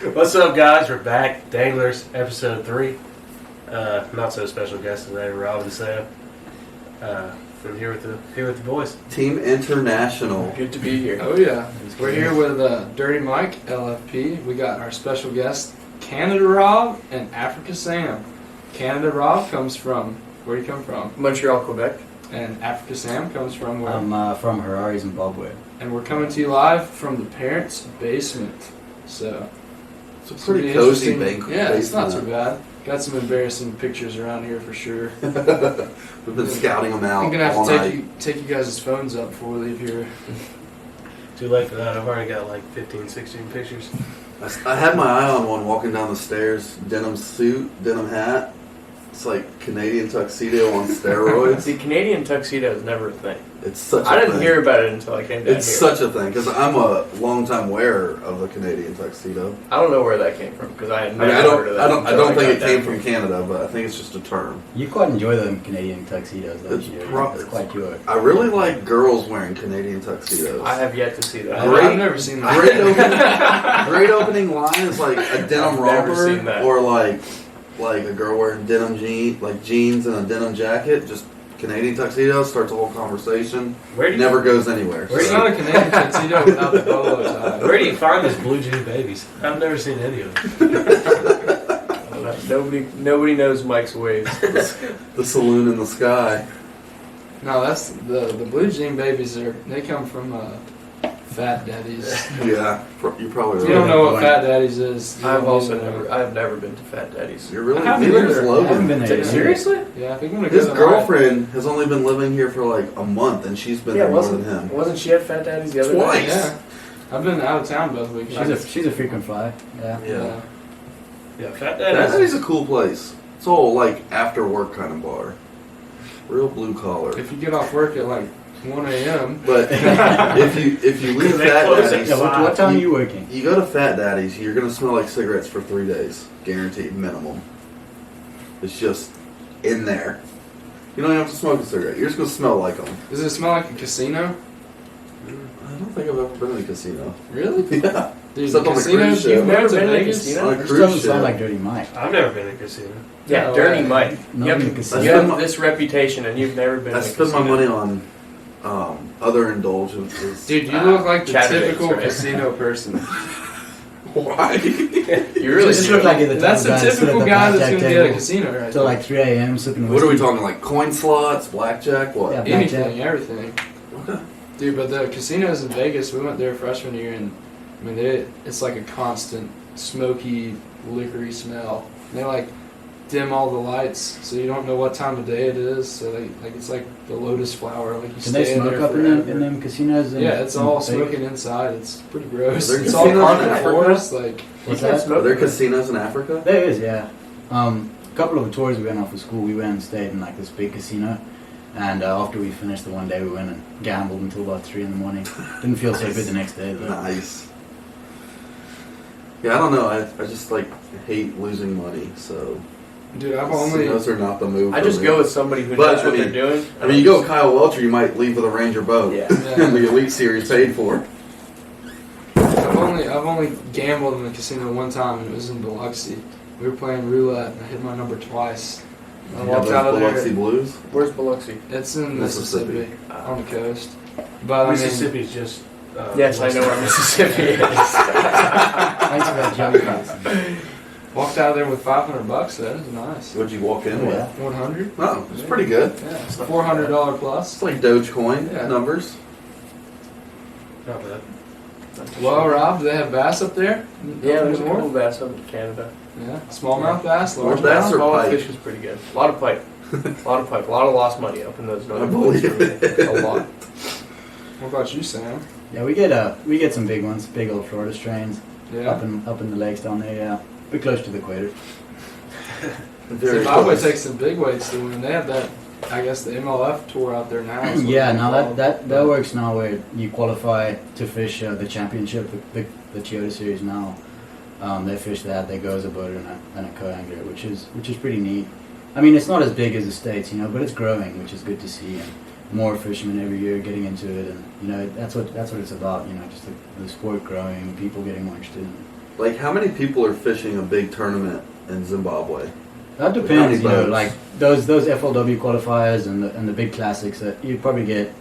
What's up, guys? We're back. Danglers, episode 3. Not so special guest today, Rob and Sam. From here with the boys. Team International. Good to be here. Oh yeah, we're here with Dirty Mike, LFP. We got our special guest, Canada Rob and Africa Sam. Canada Rob comes from, where do you come from? Montreal, Québec. And Africa Sam comes from where? I'm from Harvey, Zimbabwe. And we're coming to you live from the parents' basement. So It's a pretty cozy banquet. Yeah, it's not too bad. Got some embarrassing pictures around here for sure. We've been scouting them out. I'm gonna have all to night. take you guys' phones up before we leave here. Too late for that. I've already got like 15, 16 pictures. I had my eye on one walking down the stairs. Denim suit, denim hat. It's like Canadian tuxedo on steroids. See, Canadian tuxedo is never a thing. It's such. I a didn't thing. hear about it until I came down It's here. such a thing because I'm a longtime wearer of the Canadian tuxedo. I don't know where that came from because I had I never mean, I heard of that. don't until think got it came down from here. Canada, but I think it's just a term. You quite enjoy the Canadian tuxedos, don't It's you? pro- It's quite cute. I really like girls wearing Canadian tuxedos. I have yet to see that. Great- I've never seen that. Great opening line is like a denim I've never romper seen that. or like a girl wearing denim jeans and a denim jacket. Just Canadian tuxedo starts a whole conversation. Where do you Never goes anywhere. It's not a Canadian tuxedo without the polo tie. Where do you find these blue jean babies? I've never seen any of them. I don't know. Nobody knows Mike's ways. The saloon in the sky. No, that's the blue jean babies. They come from Fat Daddies. Yeah, you probably If right. you don't know what Fat Daddies is, you I've don't also need to know. never. I've never been to Fat Daddy's. You're really I haven't neither is either. I haven't Logan. been there. Seriously? Yeah, I think I'm gonna His go girlfriend has only been living here for like a month, and she's been there more than him. Wasn't she at Fat Daddy's the other Twice. night? Yeah, I've been out of town both weeks. She's a frequent flyer. Yeah. Yeah, Yeah, Fat that Daddy's. is a cool place. It's all like after work kind of bar, real blue collar. If you get off work at like 1 a.m. But if you leave They Fat close at Daddy's, Yeah, what time are you working? you go to Fat Daddy's, you're gonna smell like cigarettes for 3 days, guaranteed minimum. It's just in there. You don't even have to smoke a cigarette. You're just gonna smell like them. Does it smell like a casino? I don't think I've ever been in a casino. Really? Yeah, Dude, Except on the casinos, cruise you've ship. never Never been been to to a Vegas? casino? on a This cruise doesn't ship. sound like Dirty Mike. I've never been in a casino. Yeah, No Dirty way. Mike. Not You have, in a casino. you have this reputation and you've never been I in a spend my casino. money on other indulgences. Dude, you look like the Chatterbaits, typical right? casino person. Why? You really Just do. look like you're the That's the type of guy that sit typical at the guy that's blackjack going to be at a table casino right till there. like 3 a.m. sipping whiskey. What are we talking, like coin slots, blackjack, what? Yeah. Anything, everything. Okay. Dude, but the casinos in Vegas, we went there freshman year, and I mean, it's like a constant smoky, liquory smell. And they like dim all the lights, so you don't know what time of day it is. So it's like the lotus flower, like you Can stay they in smoke there up forever. in them casinos? Yeah, it's all Vegas? smoking inside. It's pretty gross. Are there It's all casinos in carpet Africa? floors, like. What's You can't that? smoke Are there in there. casinos in Africa? There is, yeah. A couple of tours we went off of school, we went and stayed in like this big casino. And after we finished the one day, we went and gambled until about 3 in the morning. Didn't feel so good the next day though. Nice. Yeah, I don't know. I just like hate losing money, so Dude, I've only. casinos are not the move. I for just me. go with somebody who But, knows what I mean- they're doing. I mean, you go with Kyle Welcher, you might leave with a Ranger boat. Yeah. And the Elite Series paid for. I've only gambled in the casino one time, and it was in Biloxi. We were playing roulette, and I hit my number twice. I You walked have out of those there. Biloxi Blues. Where's Biloxi? It's in Mississippi. Mississippi, on the coast. But Mississippi's just. Yes, I west know of- where Mississippi is. Thanks for that jump pass. walked out of there with $500. That is nice. What'd you walk in Oh, with? yeah. 100. Oh, it's pretty good. Yeah, it's not $400 It's plus. like Dogecoin Yeah. numbers. Not bad. Well, Rob, do they have bass up there? Yeah, there's a more. couple bass up in Canada. Yeah, smallmouth bass, More largemouth. bass or Smallmouth pike? fish is pretty good. A lot of pike. A lot of pipe. A lot of lost money up in those I northern believe places. it. A lot. What about you, Sam? Yeah, we get some big ones, big old Florida strains Yeah. up in the lakes down there. Yeah, we're close to the equator. Very Zimbabwe close. takes some big weights to win. They have that, I guess, the MLF tour out there now. is what Yeah, they now call that it. works now where you qualify to fish the championship, the Toyota Series now. They fish that. They go as a boater and a co-angler, which is pretty neat. I mean, it's not as big as the States, but it's growing, which is good to see. And more fishermen every year getting into it, and that's what it's about. Just the sport growing, people getting more interested. Like, how many people are fishing a big tournament in Zimbabwe? That depends, How many boats? like those FLW qualifiers and the big classics that you probably get,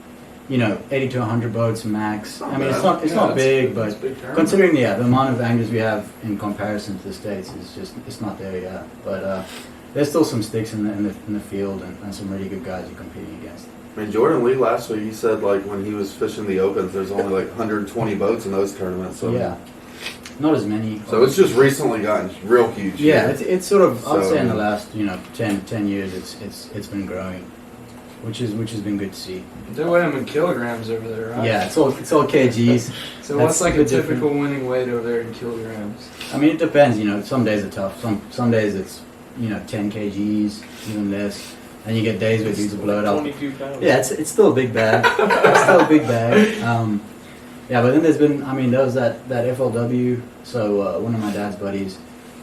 80 to 100 boats max. Not I mean, it's bad. not big, but It's big tournament. considering the amount of anglers we have in comparison to the States, it's not there yet. But there's still some sticks in the field and some really good guys you're competing against. I mean, Jordan Lee last week, he said, like, when he was fishing the Opens, there's only, like, 120 boats in those tournaments. So, Yeah, not as many. So it's just recently gotten real huge. Yeah, here. it's sort of, I'd So- say in the last 10 years it's been growing, which has been good to see. They weigh them in kilograms over there, right? Yeah, it's all kgs. So That's what's like a a bit different. typical winning weight over there in kilograms? I mean, it depends. Some days are tough. Some days it's 10 kgs, even less, and you get days where dudes blow it up. 22 pounds. Yeah, it's still a big bag. It's still a big bag. Yeah, but then there's been, there was that FLW. So one of my dad's buddies,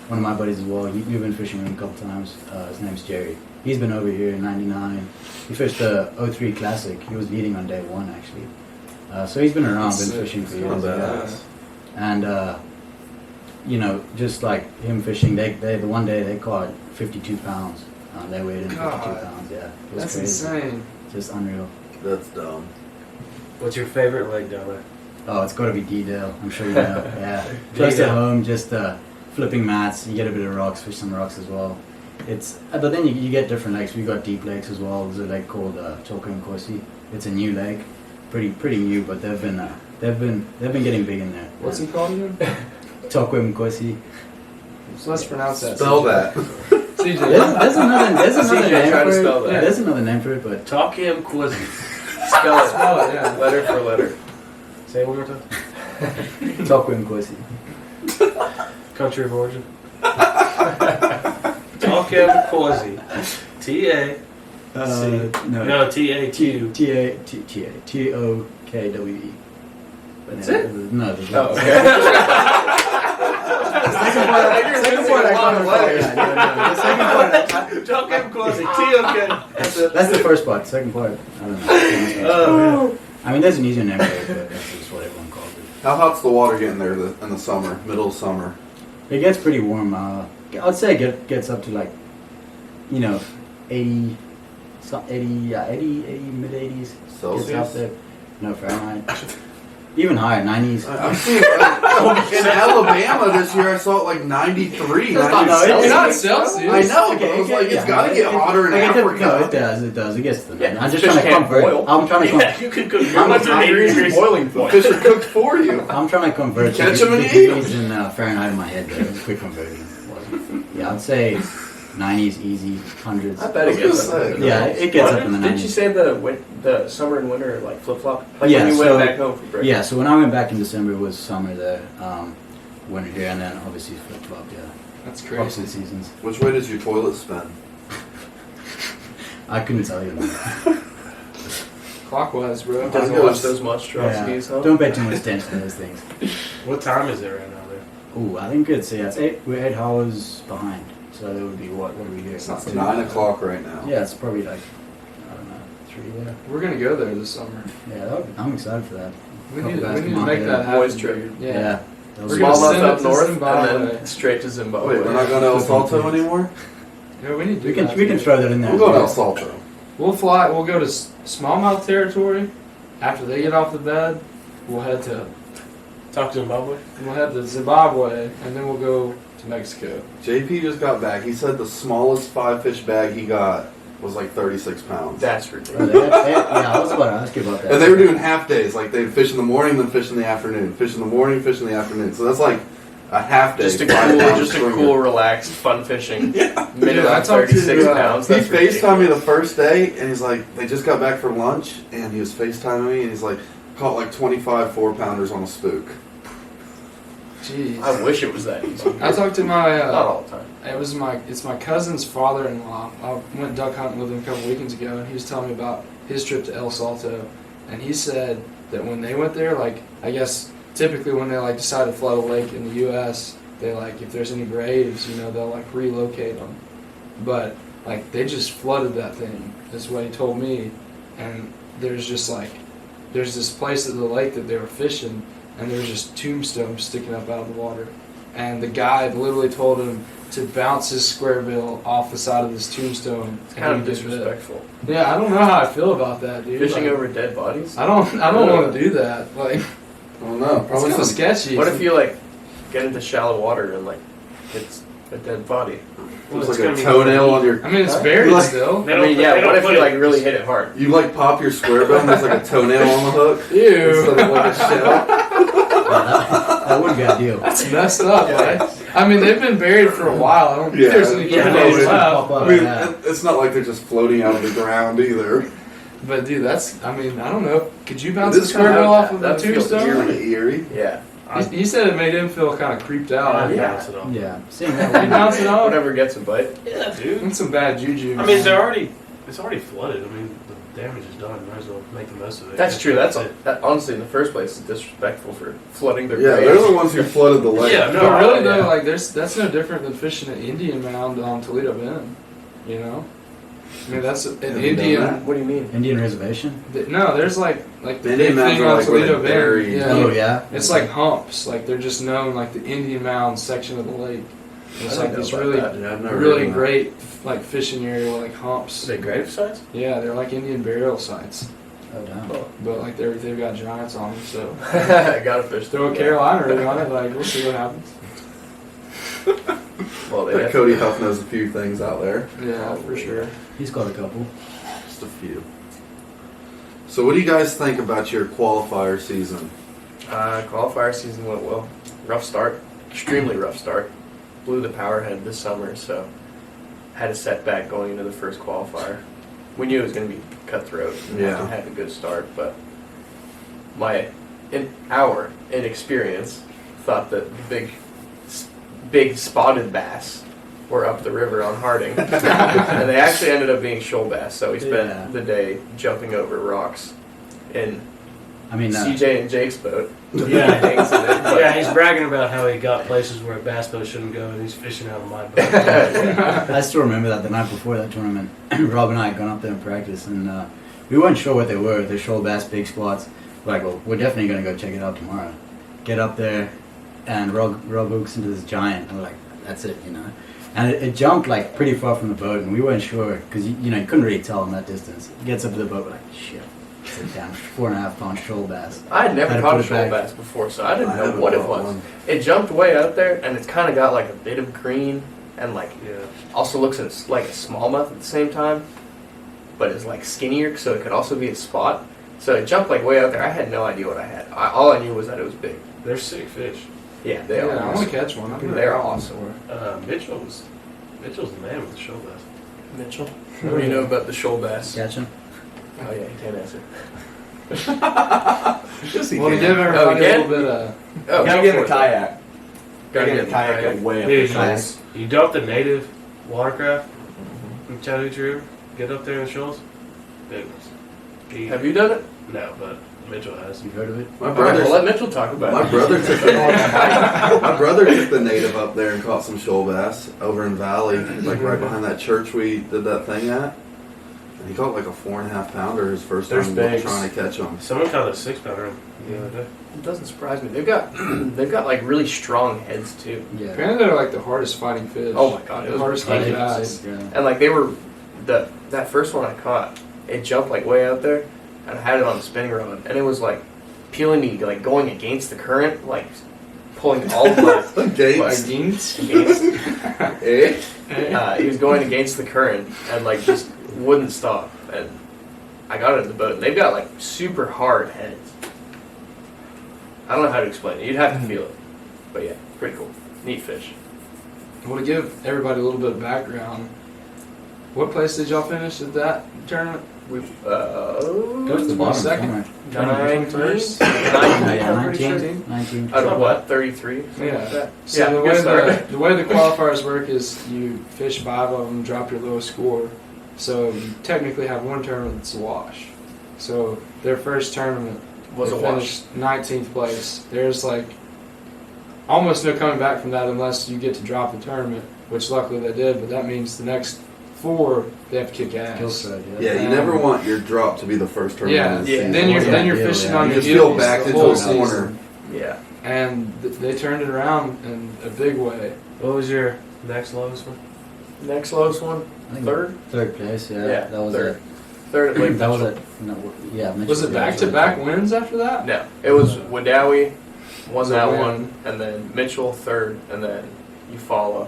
one of my buddies as well. You've been fishing with him a couple times. His name's Jerry. He's been over here in '99. He fished the 03 Classic. He was leading on day one actually. So he's been around, That's been sick. fishing for Not years. bad. Yeah. And just like him fishing, they the one day they caught 52 pounds. They weighed in 52 God. pounds. Yeah, it was That's crazy. insane. Just unreal. That's dumb. What's your favorite lake down there? Oh, it's got to be D-Dale. I'm sure you know. Yeah, close to D-Dale. home. Just flipping mats. You get a bit of rocks, fish some rocks as well. It's but then you get different lakes. We got deep lakes as well. There's a lake called Toka and Kosi. It's a new lake, pretty new, but they've been getting big in there. What's he called again? Toka and Kosi. So let's pronounce that. Spell CJ. that. There's CJ. another name try to for spell it. that. There's another name for it, but Talk him Quizzy. Spell it. Spell it, yeah. Letter for letter. Say it one more time. Toka and Kosi. Country of origin. Talk him Quizzy. T-A. No, T-A-Q. T-O-K-W-E. That's it? No, there's Oh, not. okay. Second part I can't recall. Yeah, no, the second part. Talk him Quizzy. T-O-K. That's the first part. Second part, I don't know. Oh, I mean, there's an easier name for it, but that's just what everyone calls it. How hot's the water getting there in the summer, middle of summer? It gets pretty warm. I'd say it gets up to like, 80, mid 80s. Gets up Celsius? there. No, Fahrenheit. Even higher, 90s. I'm seeing in Alabama this year. I saw it like 93. No, 96. It's not Celsius. I know, but I was like, it's got to get hotter in Africa. No, it does. It does. It gets to the. Yeah, I'm just fish trying to can't convert. boil. I'm trying to. yeah, you could cook I'm 180 degrees. Boiling The point. fish are cooked for you. I'm trying to convert Catch 'em and eat 'em. degrees in Fahrenheit in my head. There, quick conversion. Yeah, I'd say 90s easy, hundreds. I bet it gets up. Say, Yeah, it gets up in the 90s. Didn't you say the summer and winter are like flip flop? Like Yeah, when you so- went back home for break. Yeah, so when I went back in December, it was summer there, winter here, and then obviously flip flop. Yeah, That's opposite crazy. seasons. Which way does your toilet spin? I couldn't tell you. That. Clockwise, bro. Doesn't I watch was- those monstrosities, huh? Don't pay too much attention to those things. What time is it right now there? Ooh, I think it's we're 8 hours behind, so that would be what are we here? It's not It's too 9 bad. o'clock right now. Yeah, it's probably like I don't know 3 there. We're gonna go there this summer. Yeah, I'm excited for that. We Couple need to basketball make that there. happen. Boys trip. dude. Yeah. Yeah. That We're was gonna Small send month it up to north Zimbabwe. and then straight to Zimbabwe. Wait, we're not going to El Salto anymore? Yeah, we need to do we can that, we can dude. throw that in there. We'll go to El as well. Salto. We'll fly. We'll go to smallmouth territory. After they get off the bed, we'll head to Talk to Zimbabwe. Zimbabwe, and then we'll go to Mexico. JP just got back. He said the smallest 5-fish bag he got was like 36 pounds. That's Oh, ridiculous. yeah, I was about to ask you about that. And they were doing half days. Like they'd fish in the morning, then fish in the afternoon. Fish in the morning, fish in the afternoon. So that's like a half day. Just a 5-pound just a stringer. cool, relaxed, fun fishing. Minimum Yeah, I talked to, 36 pounds. He That's FaceTimed me ridiculous. the first day, and he's like, they just got back from lunch, and he was FaceTiming me, and he's like, caught like 25 4-pounders on a spook. Jeez. I wish it was that easy. I talked to my. Not all the time. It's my cousin's father-in-law. I went duck hunting with him a couple weekends ago, and he was telling me about his trip to El Salto, and he said that when they went there, like I guess typically when they like decide to flood a lake in the U.S., they like if there's any graves, they'll like relocate them, but like they just flooded that thing. That's what he told me, and there's this place at the lake that they were fishing, and there's just tombstones sticking up out of the water. and the guide literally told him to bounce his square bill off the side of this tombstone. It's kind of And he did it. disrespectful. Yeah, I don't know how I feel about that, dude. Fishing Like, over dead bodies. I don't want to do that. Like, I don't know. it's Probably kind of not. sketchy. What if you like get into shallow water and like it's a dead body? Well, It's it's like gonna a be toenail on your. I mean, it's Huh? buried Like- still. They I don't mean, put- yeah. they don't What if put you it- like really hit it hard? You like pop your square bill and there's like a toenail on the hook Ew. instead of like a shell. That wouldn't be ideal. That's messed up, right? I mean, they've been buried for a while. I don't think Yeah. there's any Yeah, toenails no, left. Pop up, I mean, yeah. it's not like they're just floating out of the ground either. But dude, that's, I mean, I don't know. Could you bounce It the is square kinda- bill off of a that feels Kind tombstone? of eerie. Yeah. He said it made him feel kind of creeped out. I'd Yeah. bounce it off. Yeah, seeing You that. bounce it off? Whatever gets a bite. Yeah, dude. That's some bad juju. I mean, it's already flooded. I mean, the damage is done. Might as well make the most of it. That's true. That's it. that, honestly in the first place is disrespectful for flooding their Yeah, graves. they're the ones who flooded the lake. Yeah, no, But really yeah. though, like that's no different than fishing an Indian mound on Toledo Bend. You know, I mean that's an Have you done Indian. that? What do you mean? Indian reservation? No, there's like the The Indian big mounds thing are on like where Toledo they bury- Bend. Yeah, Oh, yeah? it's like humps. Like they're just known like the Indian mound section of the lake. It's I like didn't this know about really, that. Yeah, I've never really done that. great like fishing area with like humps. Are they grave sites? Yeah, they're like Indian burial sites, Oh, damn. but like they've got giants on them. So I got a fish. throw a Carolina ring on it, like we'll see what happens. Well, they But have Cody Huff knows a few things out there. Yeah, for sure. He's got a couple. Just a few. So what do you guys think about your qualifier season? Qualifier season went well. Rough start. Extremely rough start. Blew the power head this summer, so had a setback going into the first qualifier. We knew it was going to be cutthroat. Yeah. Had a good start, but our inexperience thought that the big spotted bass were up the river on Harding. And they actually ended up being shoal bass, so we spent Yeah. the day jumping over rocks in I mean, CJ and Jake's boat. Yeah. Things in it, but- Yeah, he's bragging about how he got places where a bass boat shouldn't go, and he's fishing out of my boat. I still remember that the night before that tournament, Rob and I had gone up there in practice, and we weren't sure what they were. The shoal bass big spots. We're like, well, we're definitely going to go check it out tomorrow. Get up there, and Rob hooks into this giant. And we're like, that's it, you know. And it jumped like pretty far from the boat, and we weren't sure because you couldn't really tell in that distance. It gets up to the boat, we're like, shit, it's a damn 4.5 pound shoal bass. I had never Had to caught put a it shoal back. bass before, so I didn't know haven't what it caught was. one. It jumped way out there, and it's kind of got like a bit of green, and like Yeah. also looks like a smallmouth at the same time, but it's like skinnier, so it could also be a spot. So it jumped like way out there. I had no idea what I had. All I knew was that it was big. They're sick fish. Yeah, they Yeah, are. I want to catch one. I've never They're caught one awesome. before. Mitchell's the man with the shoal bass. Mitchell, what do you know about the shoal bass? Catch him? Oh yeah, he can't answer. Yes, he Well, to can. give everybody a again? little bit of Oh, Gotta go get for a it. kayak. Gotta Gotta get get a kayak way up Dude, the shoals. you dump the native watercraft in Chattanooga River, get up there in the shoals. Dude, Have you done it? No, but Mitchell has. You've heard of it? My Okay, brother, well, let Mitchell talk about my it. brother took the, my brother took the native up there and caught some shoal bass over in Valley, like right behind that church we did that thing at. And he caught like a 4.5 pounder his first There's time bigs. trying to catch them. Someone caught a 6-pounder the other day. It doesn't surprise me. They've got like really strong heads too. Yeah. Apparently, they're like the hardest fighting fish. Oh my God, it the was hardest ridiculous. fighting bass. Yeah. And like they were that first one I caught, it jumped like way out there, and I had it on a spinning rod, and it was like peeling me, like going against the current, like pulling all my Gates. against. Eh? He was going against the current and like just wouldn't stop, and I got it in the boat. And they've got like super hard heads. I don't know how to explain it. You'd have to feel it, but yeah, pretty cool, neat fish. Well, to give everybody a little bit of background, what place did y'all finish at that tournament? We Go to the bottom Second. somewhere. 19. Yeah, I'm pretty sure. 19. Out of what, 33? Something Yeah. like that. So Yeah, the good way start. the way the qualifiers work is you fish 5 of them, drop your lowest score. So you technically have one tournament that's a wash. So their first tournament Was they a wash. finished 19th place. There's like almost no coming back from that unless you get to drop the tournament, which luckily they did. But that means the next 4 they have to kick ass. Kill strike, Yeah, you never want your drop to be the first tournament. Yeah, of the yeah. season. Then you're Yeah, then you're yeah, fishing yeah. on You your just feel heels backed the into whole a corner. season. Yeah. and they turned it around in a big way. What was your next lowest one? Next lowest one, I think third. Third place, yeah. Yeah, that was third. Third at Lake That was Mitchell. no, yeah. Was it back-to-back wins after that? No, it was Wadawi won Was a that win. one, and then Mitchell third, and then Eufaula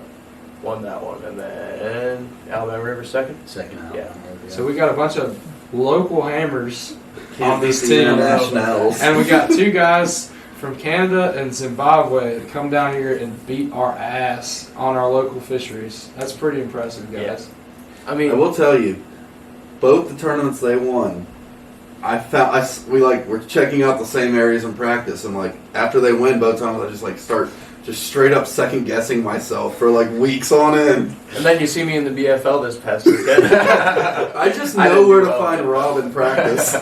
won that one, and then Alabama River second. Second out. Yeah. So we got a bunch of local hammers on this Beat the team, internationals. and we got two guys from Canada and Zimbabwe that come down here and beat our ass on our local fisheries. That's pretty impressive, guys. I mean, I will tell you, both the tournaments they won, we're checking out the same areas in practice, and like after they win both times, I just like start just straight up second guessing myself for like weeks on end. and then you see me in the BFL this past weekend. I just I know didn't where do to well. find Rob in practice,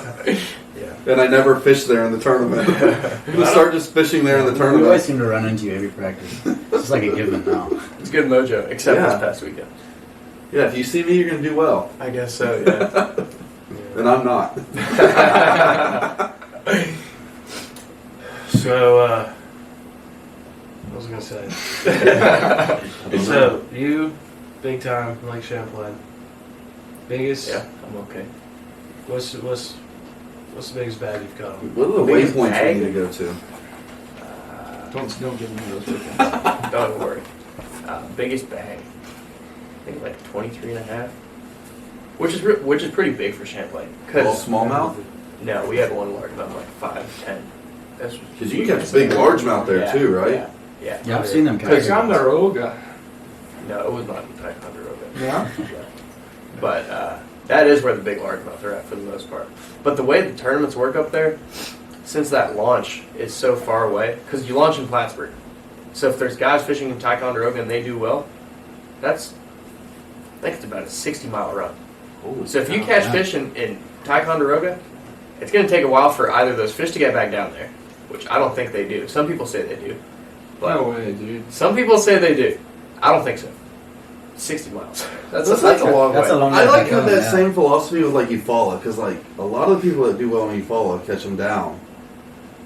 Yeah. and I never fish there in the tournament. I'm gonna start just fishing there in the We always tournament. seem to run into you every practice. It's just like a given now. It's good mojo, except Yeah. this past weekend. Yeah, if you see me, you're gonna do well, I guess so, yeah. and I'm not. So, what was I gonna say? So, you, big time, Lake Champlain. Biggest? Yeah, I'm okay. What's the biggest bag you've caught? What are the Biggest waypoints bag? we need to go to? Don't give me those weekends. Don't worry. Biggest bag. I think like 23 and a half. Which is pretty big for Champlain. Well, smallmouth? No, we had one largemouth like 5, 10. That's Because you can catch big largemouth there Yeah, too, right? Yeah. Yeah, I've seen them catch. Ticonderoga. No, it was not in Ticonderoga. Yeah. But that is where the big largemouth are at for the most part. But the way the tournaments work up there, since that launch is so far away, because you launch in Plattsburgh. So if there's guys fishing in Ticonderoga and they do well, I think it's about a 60-mile run. Holy So if you cow. catch fish in Ticonderoga, it's going to take a while for either of those fish to get back down there, which I don't think they do. Some people say they do. But No way, dude. some people say they do. I don't think so. 60 miles. That's That's a long That's way. a long I way like back how home, that yeah. same philosophy with like Eufaula, because like a lot of the people that do well in Eufaula catch them down,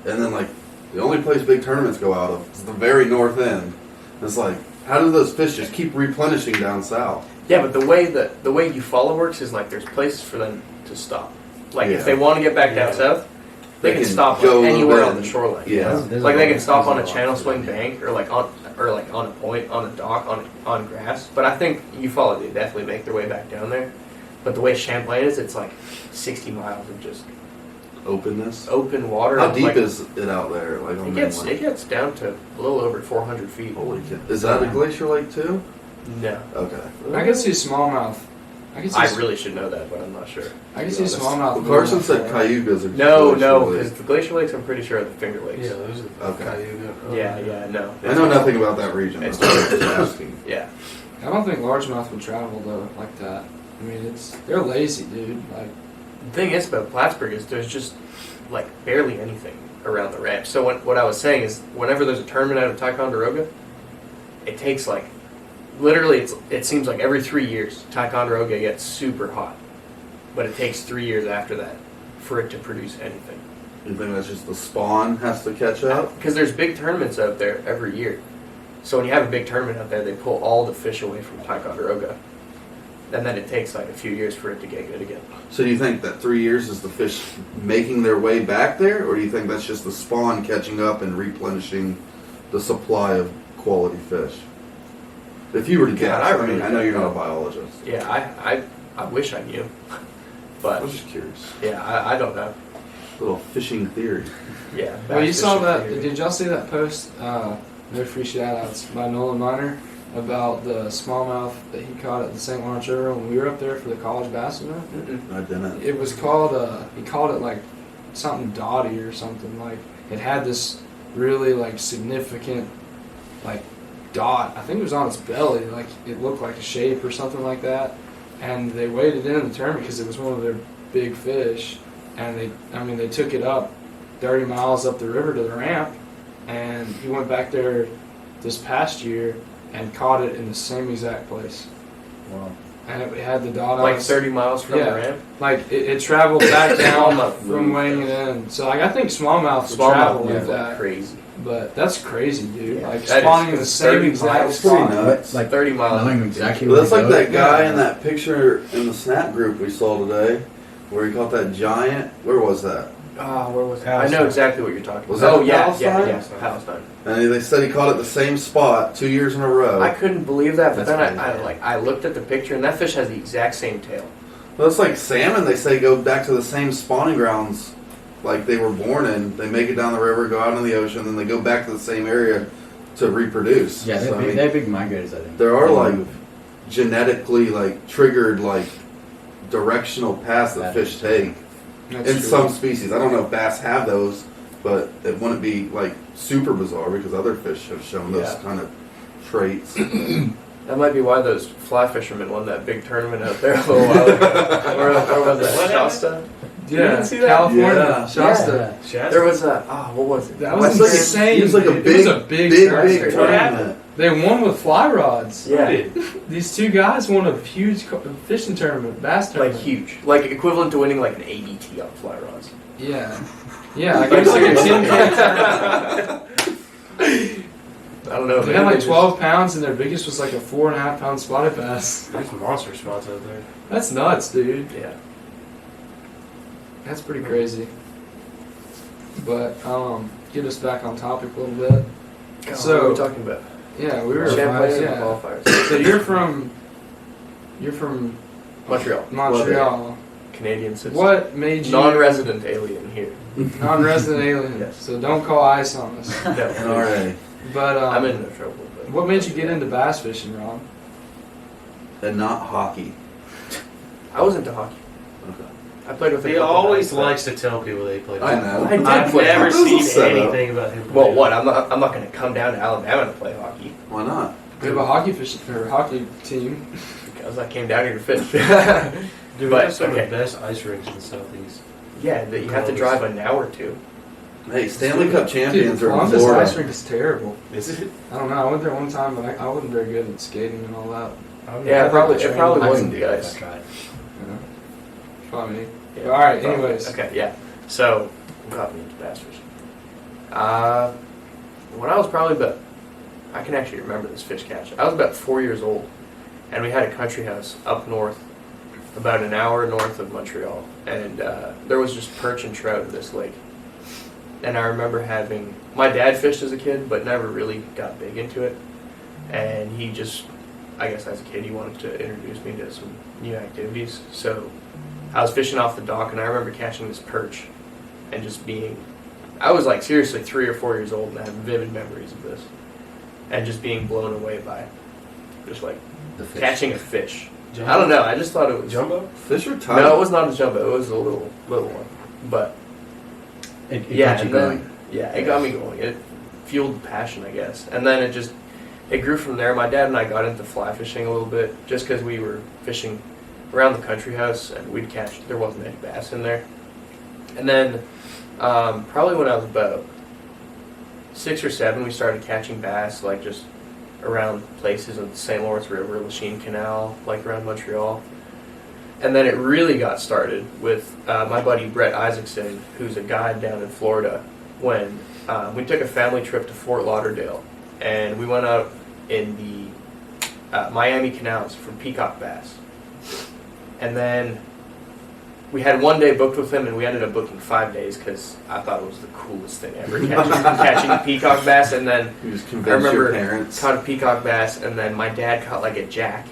and then like the only place big tournaments go out of is the very north end. It's like, how do those fish just keep replenishing down south? Yeah, but the way Eufaula works is like there's places for them to stop. Like Yeah. if they want to get back down Yeah. south, they can stop like, go a little anywhere bit on the and- shoreline. Yeah. Like they can stop on a channel swing bank or like on a point on a dock on grass. But I think Eufaula they definitely make their way back down there. But the way Champlain is, it's like 60 miles of just Openness. open water. How deep Like, is it out there? Like on it gets mainland? it gets down to a little over 400 feet. Holy cow! Is that a glacier lake too? No, Okay. I can see smallmouth. I can see. I really should know that, but I'm not sure. I can see Honest. smallmouth. Well, Carson moving said up there. Cayuga's a No, glacier lake. because the glacier lakes, I'm pretty sure are the Finger Lakes. Yeah, those are Okay. Cayuga. Yeah, no. I know nothing about that region. It's- That's what I was asking. Yeah. I don't think largemouth would travel though like that. I mean, they're lazy, dude. Like, The thing is about Plattsburgh is there's just like barely anything around the ramp. So what I was saying is whenever there's a tournament out of Ticonderoga, it takes like literally it seems like every 3 years Ticonderoga gets super hot, but it takes 3 years after that for it to produce anything. You think that's just the spawn has to catch up? Because there's big tournaments out there every year. So when you have a big tournament out there, they pull all the fish away from Ticonderoga. And then it takes like a few years for it to get good again. So do you think that 3 years is the fish making their way back there, or do you think that's just the spawn catching up and replenishing the supply of quality fish? If you were to guess, I I really mean, I know you're not a don't know. biologist. Yeah, I wish I knew. I But was just curious. yeah, I don't know. Little fishing theory. Yeah. well, you saw that? Did Did y'all see that post? No free shout-outs by Nolan Miner about the smallmouth that he caught at the St. Lawrence River when we were up there for the college bass event. I didn't. It was called he called it like something dotty or something. Like it had this really like significant like dot. I think it was on its belly. Like it looked like a shape or something like that. And they weighed it in the tournament because it was one of their big fish. And they took it up 30 miles up the river to the ramp. And he went back there this past year and caught it in the same exact place. Wow. And it had the dot on like it. 30 miles from Yeah. the ramp. Like it traveled back down Smallmouth from weighing it in. So like I think smallmouth would Smallmouth travel moves like like that. crazy. But that's crazy, dude. Yeah. Like That spawning is in the same 30 exact miles. spot. Pretty nuts. Like 30 miles. knowing exactly Well, where that's to like go. that guy Yeah. in that picture in the Snap group we saw today, where he caught that giant. Where was that? Where was it? I Palestine. know exactly what you're talking about. Was that yeah, Palestine? Yeah, Palestine. And they said he caught it the same spot 2 years in a row. I couldn't believe that, but That's then I looked at the picture, and that fish has the exact same tail. Well, it's like salmon. They say go back to the same spawning grounds, like they were born in. They make it down the river, go out in the ocean, then they go back to the same area to reproduce. Yeah, So, I mean, they're big migrators, I think. there are They like move. genetically like triggered like directional paths that fish take That's in true. some species. I don't know if bass have those, but it wouldn't be like super bizarre because other fish have shown those Yeah. kind of traits. That might be why those fly fishermen won that big tournament out there a little while ago. Where was it? What Shasta? You Yeah, didn't see that? California, Yeah. Shasta. Yeah. There was a what was it? That It's was like insane. It was like a dude. big, It was a big tournament. What tournament. They won with fly rods. Yeah, These two guys won a huge fishing tournament, bass like tournament. huge, like equivalent to winning like an ABT on fly rods. Yeah. Yeah, like it was like a 10 I don't know. They had like 12 pounds, and their biggest was like a 4.5 pound spotted bass. There's monster spots out there. That's nuts, dude. Yeah. That's pretty crazy. But get us back on topic a little bit. God, So- what are we talking about? Yeah, we were. Champlain and Yeah. qualifiers. So you're from Montreal, Montreal. Canadian citizen. What made you Non-resident alien here. non-resident alien? Yes. So don't call ICE on us. No, NRA. But I'm in no trouble. But what made you get into bass fishing, Rob? And not hockey. I was into hockey. Okay. I played with. He a couple always guys, likes to tell people they play. I know. I did I've play never hockey. seen This is set up. anything about him. Well, playing. what? I'm not going to come down to Alabama to play hockey Why not? We have a hockey team. because I came down here to fish. Dude, we but, have some okay. of the best ice rinks in the southeast. Yeah, that you have to drive an hour or two. Hey, Stanley Cup champions Dude, are in Columbus ice Florida. rink is terrible. Is it? I don't know. I went there one time, but I wasn't very good at skating and all that. Yeah, it probably trained. probably I wasn't couldn't the do it if ice. I tried. Yeah. Probably me. Yeah, All right. probably. Anyways, Okay, yeah. So, what got me into bass fishing? When I was probably about, I can actually remember this fish catch. I was about 4 years old, and we had a country house up north, about an hour north of Montreal, and there was just perch and trout in this lake. And I remember having, my dad fished as a kid, but never really got big into it. And he just, I guess as a kid, he wanted to introduce me to some new activities. So I was fishing off the dock, and I remember catching this perch and just being, I was like seriously 3 or 4 years old, and I have vivid memories of this. And just being blown away by just like The fish. catching a fish. Jumbo? I don't know, I just thought it was, Jumbo? Fish are tight. no, it was not a jumbo, it was a little one. But It yeah, got you and going. then, yeah, it got me going. It fueled the passion, I guess. And then it grew from there. My dad and I got into fly fishing a little bit just because we were fishing around the country house and we'd catch, there wasn't any bass in there. And then probably when I was about 6 or 7, we started catching bass, like just around places in the St. Lawrence River, Lachine Canal, like around Montreal. And then it really got started with my buddy Brett Isaacson, who's a guide down in Florida, when we took a family trip to Fort Lauderdale, and we went out in the Miami canals for peacock bass. And then we had one day booked with him, and we ended up booking 5 days because I thought it was the coolest thing ever, catching a peacock bass. And then You just I convince your remember parents. caught a peacock bass, and then my dad caught like a jack,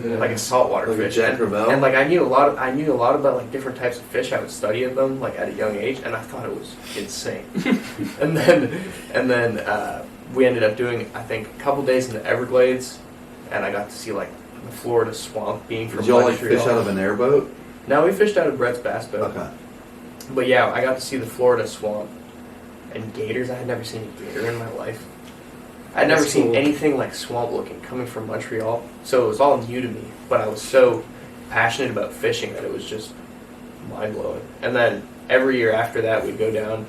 like a saltwater Like a fish. Jack Crevalle? And like I knew a lot about like different types of fish. I would study of them like at a young age, and I thought it was insane. and then we ended up doing, I think, a couple days in the Everglades, and I got to see like the Florida swamp being from Did y'all like Montreal. fish out of an airboat? No, we fished out of Brett's bass boat. Okay. But yeah, I got to see the Florida swamp and gators. I had never seen a gator in my life. I'd never That's seen cool. anything like swamp looking coming from Montreal. So it was all new to me. But I was so passionate about fishing that it was just mind blowing. And then every year after that, we'd go down,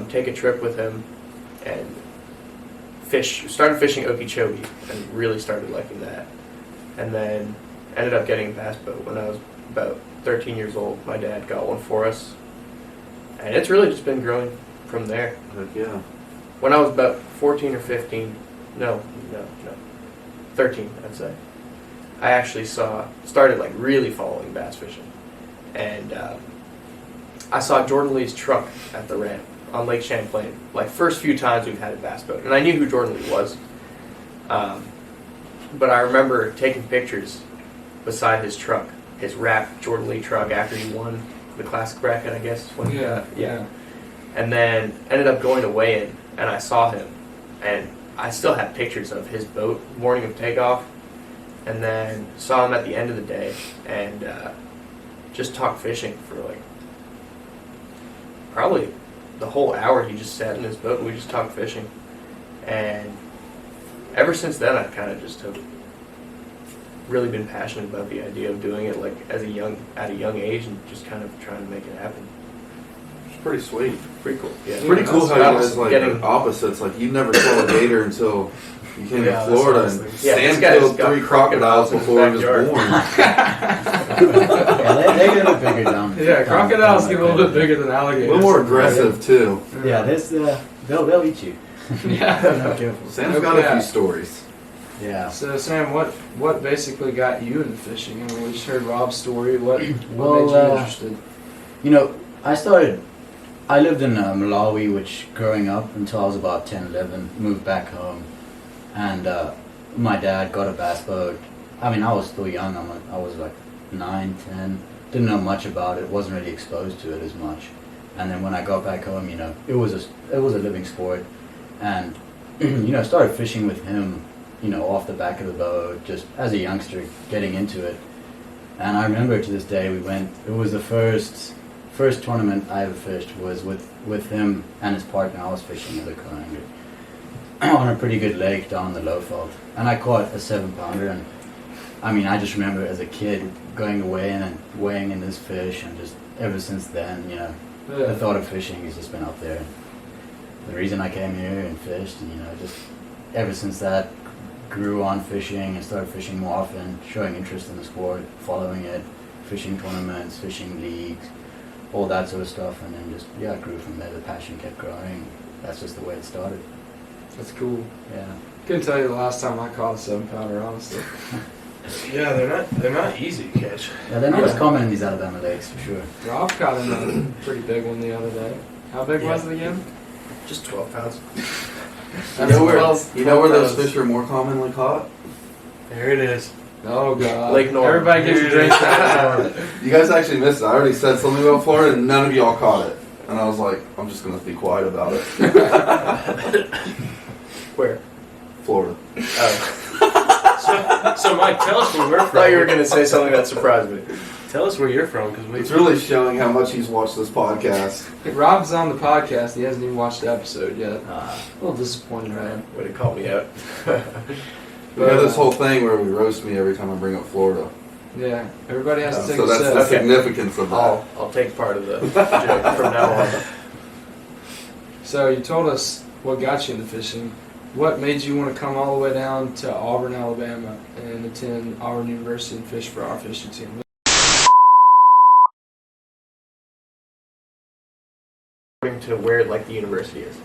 take a trip with him, and fish. Started fishing Okeechobee and really started liking that. And then ended up getting a bass boat when I was about 13 years old. My dad got one for us, and it's really just been growing from there. Heck yeah. when I was about 14 or 15, no, 13, I'd say, I actually started like really following bass fishing. And I saw Jordan Lee's truck at the ramp on Lake Champlain. Like, first few times we've had a bass boat. And I knew who Jordan Lee was. But I remember taking pictures beside his truck, his wrapped Jordan Lee truck after he won the Classic Bracket, I guess. Yeah. And then ended up going to weigh-in, and I saw him. And I still have pictures of his boat morning of takeoff. And then saw him at the end of the day and just talked fishing for like probably the whole hour. He just sat in his boat and we just talked fishing. And ever since then, I've kind of just have really been passionate about the idea of doing it like at a young age and just kind of trying to make it happen. It's pretty sweet. Pretty cool. Yeah. It's pretty cool how you guys like getting are opposites. Like you never saw a gator until you came to Florida, and yeah, Sam killed 3 crocodiles before he was born. Yeah, they get a bit bigger down. Yeah, crocodiles get a little bit bigger than A alligators. little more aggressive too. Yeah, this they'll eat you. Yeah. Not careful. Sam's got a few stories. Yeah. So Sam, what basically got you into fishing? I mean, we just heard Rob's story. What made Well, you interested? You know, I lived in Malawi, which growing up until I was about 10, 11, moved back home. And my dad got a bass boat. I mean, I was still young. I was like 9, 10. Didn't know much about it. Wasn't really exposed to it as much. And then when I got back home, you know, it was a living sport. And, you know, started fishing with him, you know, off the back of the boat, just as a youngster getting into it. And I remember to this day it was the first tournament I ever fished was with him and his partner. I was fishing as a co-angler on a pretty good lake down in the Lowveld. And I caught a 7-pounder, and I mean, I just remember as a kid going away and weighing in this fish, and just ever since then, you know, the thought of fishing has just been up there. The reason I came here and fished, and, you know, just ever since that, grew on fishing and started fishing more often, showing interest in the sport, following it, fishing tournaments, fishing leagues, all that sort of stuff, and then just, it grew from there. The passion kept growing. That's just the way it started. That's cool. Yeah. Couldn't tell you the last time I caught a 7-pounder, honestly. Yeah, they're not easy to catch. Yeah, they're not as common in these Alabama lakes, for sure. Rob caught a pretty big one the other day. How big was it again? Just 12 pounds. You know where those fish are more commonly caught? There it is. Oh god. Lake Norman. Everybody gets a drink now. You guys actually missed it. I already said something about Florida, and none of y'all caught it. And I was like, I'm just gonna be quiet about it. Where? Florida. So Mike, tell us where we're I from. thought you were going to say something that surprised me. Tell us where you're from, because It's really showing how much he's watched this podcast. Rob's on the podcast. He hasn't even watched the episode yet. A little disappointed, right? Way to call me out. We have this whole thing where we roast me every time I bring up Florida. Yeah, everybody has to take So a that's sip. the significance of that. I'll take part of the joke from now on. So you told us what got you into fishing. What made you want to come all the way down to Auburn, Alabama, and attend Auburn University and fish for our fishing team? According to where like the university is.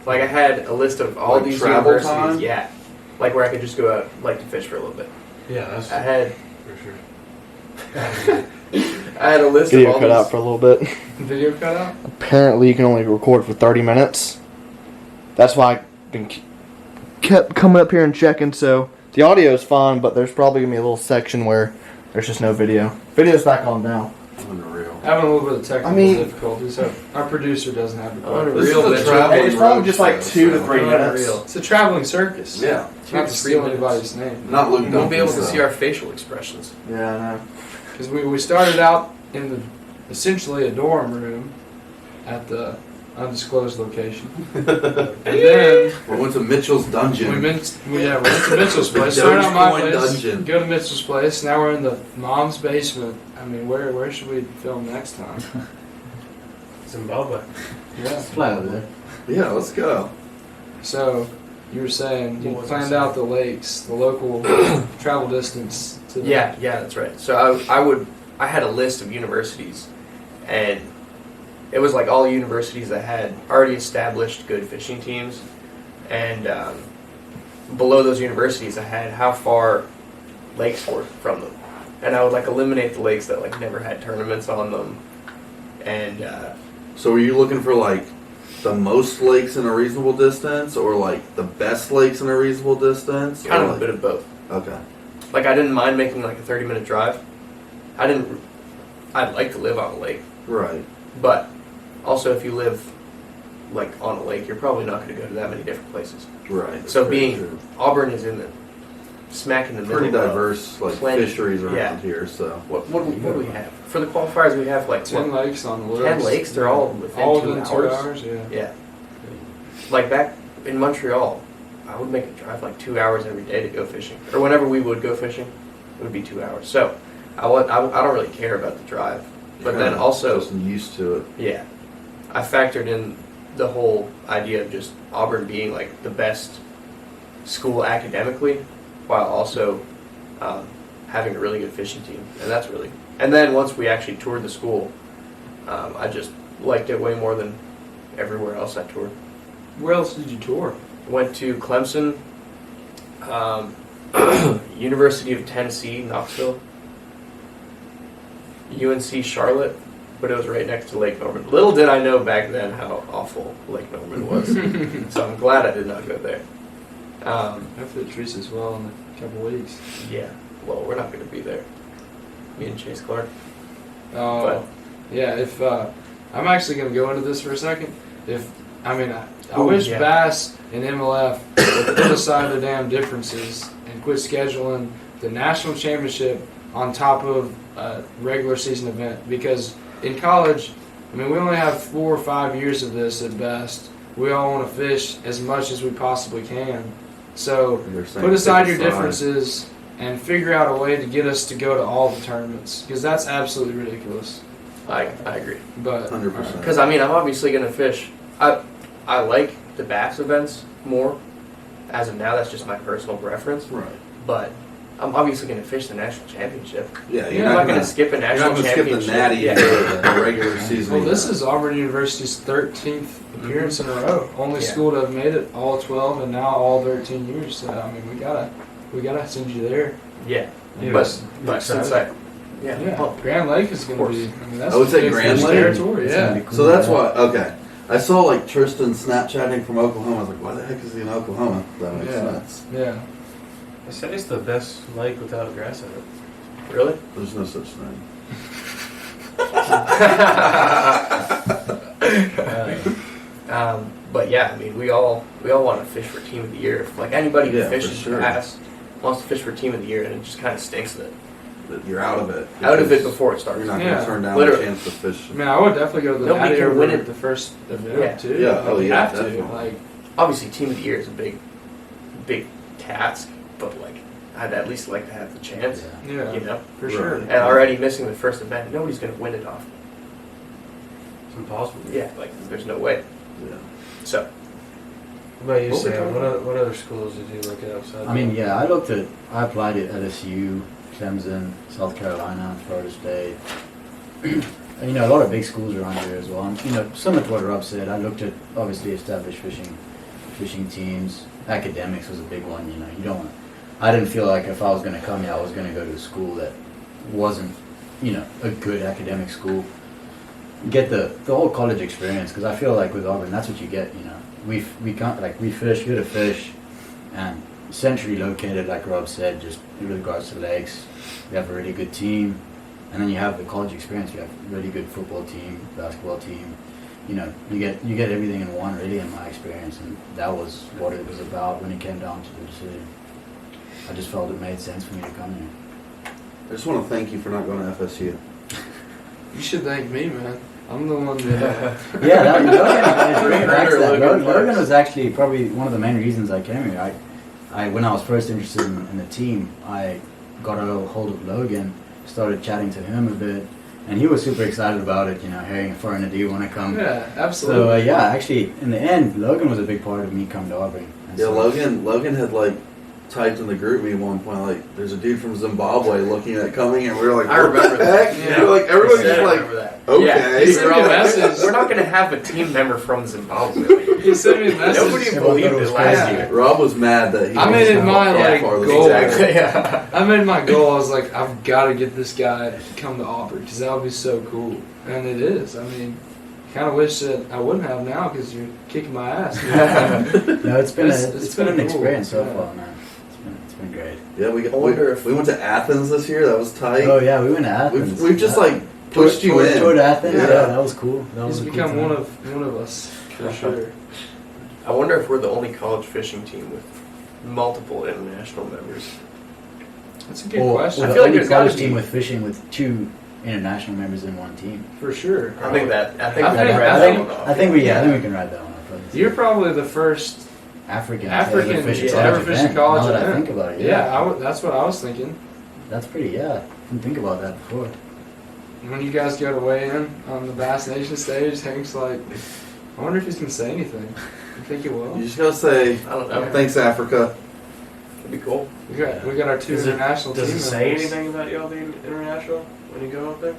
Like I had a list of all Like these travel universities. time? Yeah. Like where I could just go out like to fish for a little bit. Yeah, that's I had for sure. I had a list Video of all cut out these. for a little bit. Video cutout? Apparently, you can only record for 30 minutes. That's why I've been kept coming up here and checking. So the audio is fine, but there's probably gonna be a little section where there's just no video. Video's back on now. Unreal. Having a little bit of technical I mean- difficulties. So our producer doesn't have the Unreal. This is a Mitchell. traveling It's probably road just like show, 2 to so- 3 minutes. Unreal. It's a traveling circus. Yeah. Not to steal anybody's name. Not Luke You won't be able to Duncan, see so. our facial expressions. Yeah, I know. Because we started out in essentially a dorm room at the undisclosed location. And then We went to Mitchell's dungeon. we went to Mitchell's place. The Started out my Dogecoin place, dungeon. go to Mitchell's place. Now we're in the mom's basement. I mean, where should we film next time? Zimbabwe. Yeah. Fly over there. Yeah, let's go. So you were saying you What was I planned saying? out the lakes, the local travel distance to the Yeah, that's right. So I had a list of universities, and it was like all universities that had already established good fishing teams, and below those universities, I had how far lakes were from them, and I would like eliminate the lakes that like never had tournaments on them, and So were you looking for like the most lakes in a reasonable distance, or like the best lakes in a reasonable distance? kind or of a like, bit of both. Okay. Like I didn't mind making like a 30-minute drive. I'd like to live on a lake, Right. but also if you live like on a lake, you're probably not going to go to that many different places. Right. So Very being true. Auburn is in the smack in the pretty middle. diverse like plenty- fisheries around yeah. here, so What do we have for the qualifiers? We have like 10 what, lakes on the list. 10 lakes. They're all within all 2 within hours. 2 hours. Yeah. Yeah. Like back in Montreal, I would make a drive like 2 hours every day to go fishing, or whenever we would go fishing, it would be 2 hours. So I don't really care about the drive, but then kinda also just used to it. yeah, I factored in the whole idea of just Auburn being like the best school academically, while also having a really good fishing team, and that's really. And then once we actually toured the school, I just liked it way more than everywhere else I toured. Where else did you tour? Went to Clemson, University of Tennessee, Knoxville, UNC Charlotte, but it was right next to Lake Norman. Little did I know back then how awful Lake Norman was, so I'm glad I did not go there. Hopefully it treats us well in a couple weeks. Yeah, well, we're not going to be there. Me and Chase Clark. Oh, But- yeah. If I'm actually going to go into this for a second. I Ooh, wish yeah. Bass and MLF would put aside their damn differences and quit scheduling the national championship on top of a regular season event. Because in college, we only have 4 or 5 years of this at best. We all want to fish as much as we possibly can. So They're saying put aside your pick a side. differences and figure out a way to get us to go to all the tournaments, because that's absolutely ridiculous. I agree. But 100%. Because, I'm obviously going to fish. I like the bass events more. As of now, that's just my personal preference. Right. But I'm obviously going to fish the national championship. Yeah, I'm you're not not going gonna to skip a you're not national gonna skip the championship. natty Yeah. for the regular season. well, this event. is Auburn University's 13th appearance in a row. Only Yeah. school to have made it all 12 and now all 13 years. So we gotta send you there. Yeah. Yeah, But you're since excited? Yeah, well, Grand Lake is going Of to be. course. That's I would say big Grand fish Lake. territory. It's gonna Yeah. be cool. So that's why. Okay, I saw like Tristan Snapchatting from Oklahoma. I was like, why the heck is he in Oklahoma? That makes Yeah. sense. Yeah. They said it's the best lake without grass in it. really? There's no such thing. But yeah, we all want to fish for team of the year. Like anybody who Yeah, for fishes sure. bass wants to fish for team of the year, and it just kind of stinks that That you're out of it. out of it because before it starts. You're not Yeah. going to turn down Literally. a chance to fish. I would definitely go to the Nobody natty can over win at it. the first event Yeah. too. Yeah, Like, oh, you yeah, have to. definitely. Like, Obviously, team of the year is a big task, but like I'd at least like to have the chance. yeah, You know, for sure. Right. and already missing the first event, nobody's going to win it off. It's impossible. Yeah, like there's no way. Yeah. So What about you, What we Sam? talking What other schools did you look at outside? I applied at LSU, Clemson, South Carolina, Florida State. And, a lot of big schools around here as well. And, similar to what Rob said, I looked at obviously established fishing teams. Academics was a big one. I didn't feel like if I was going to come here, I was going to go to a school that wasn't, a good academic school. Get the whole college experience, because I feel like with Auburn, that's what you get. We fish, good to fish, and centrally located, like Rob said, just in regards to lakes. We have a really good team, and then you have the college experience. You have a really good football team, basketball team. You get everything in one, really, in my experience, and that was what it was about when it came down to the decision. I just felt it made sense for me to come here. I just want to thank you for not going to FSU. You should thank me, man. I'm the one that. Yeah, Logan Logan was actually probably one of the main reasons I came here. When I was first interested in the team, I got a hold of Logan, started chatting to him a bit, and he was super excited about it. Hearing a foreigner, do you want to come? Yeah, absolutely. So actually, in the end, Logan was a big part of me coming to Auburn. And Yeah, so- Logan had like typed in the group me at one point, like, there's a dude from Zimbabwe looking at coming, and we were like, I remember what the heck? that. Yeah. Like, everyone's I just like, remember that. okay. Yeah, He sent me a message. we're not going to have a team member from Zimbabwe. He sent me a message. Nobody Everyone believed thought it it was last crazy. year. Rob was mad that he I made it my Yeah, goal. Exactly. Yeah. I made my goal. I was like, I've got to get this guy to come to Auburn because that would be so cool. And it is. I mean, kind of wish that I wouldn't have now because you're kicking my ass. You know? No, it's been It's been an cool. experience so Yeah. far, man. It's been great. Yeah, I wonder if- we went to Athens this year. That was tight. Oh yeah, we went to Athens. We've just like pushed you in. Toured Athens. Yeah. Yeah, that was cool. That He's was a cool become time. one of us for sure. I wonder if we're the only college fishing team with multiple international members. That's a good Or question. I the feel like only there's gotta college be- team with fishing with 2 international members in one team. For sure. I think I we think- can I wrap think- that one off. I think we can ride that one up. You're probably the first. African African fish yeah, college ever fished a event. college Now that I event. think about it, Yeah, that's what I was thinking. that's pretty. Yeah, didn't think about that before. When you guys go to weigh in on the Bass Nation stage, Hank's like, I wonder if he's gonna say anything. You think he will? You just gotta say, I don't know. thanks, Africa. It'd be cool. We got our 2 international Does team it say members. anything about y'all being international when you go up there?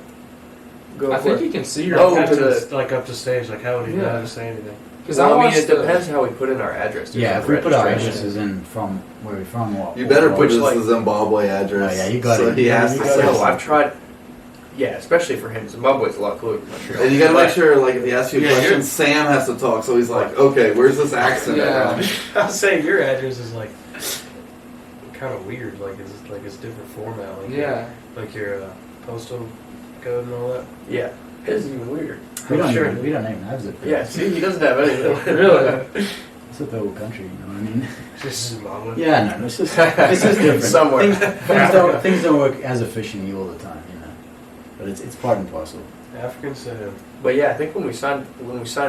Go I for think it. you can see your Oh, Up to to the- like up to stage, like how would he know Yeah. how to say anything? because Well, I mean, watched it depends how we put in our address. There's Yeah, like if we put our registration. addresses in from where we're from, You better put Which, this like- the Zimbabwe address. Oh, yeah, you got so it. he Yeah, has you to got say it. No, something. I've tried. Yeah, especially for him. Zimbabwe's a lot cooler than Montreal. And you gotta But- make sure, like, if he asks you a Yeah, question, you're- Sam has to talk. So he's like, okay, where's this accent Yeah. at? I'll say your address is like kind of weird. Like it's different format. Like Yeah, like your postal code and all that. Yeah, his is even weirder. We don't, Sure. even, we don't even have zip codes. Yeah, see, he doesn't have anything. really. It's a third world country, you know what I mean? Just Zimbabwe. Yeah, no, it's just different. Somewhere. Things don't work as efficiently all the time, you know. But it's part and parcel. African Sam. But yeah, I think when we signed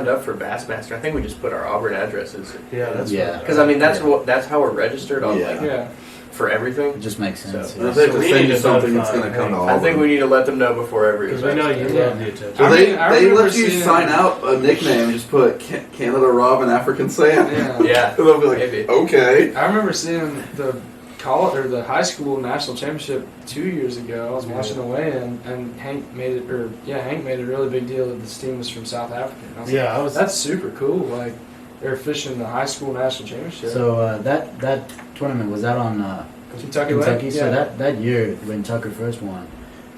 up for Bassmaster, I think we just put our Auburn addresses. Yeah, that's Yeah. Because I mean, that's Yeah. that's how we're registered on Yeah. like Yeah. for everything. It just makes sense. So- And yeah. if they have So to we send need you to something, notify it's gonna come to Hank. Auburn. I think we need to let them know before every Because we event. know you Yeah. love the attention. So I they mean, I they remember let you seeing- sign out a nickname and just put Canada Rob and African Sam. Yeah. Yeah, And they'll be like, maybe. okay. I remember seeing the college or the high school national championship 2 years ago. I was watching the weigh-in, and Hank made it a really big deal that this team was from South Africa. And I was Yeah, I was. like, that's super cool. Like they're fishing the high school national championship. So that tournament, was that on Kentucky, Kentucky? Lake? So Yeah. that year when Tucker first won,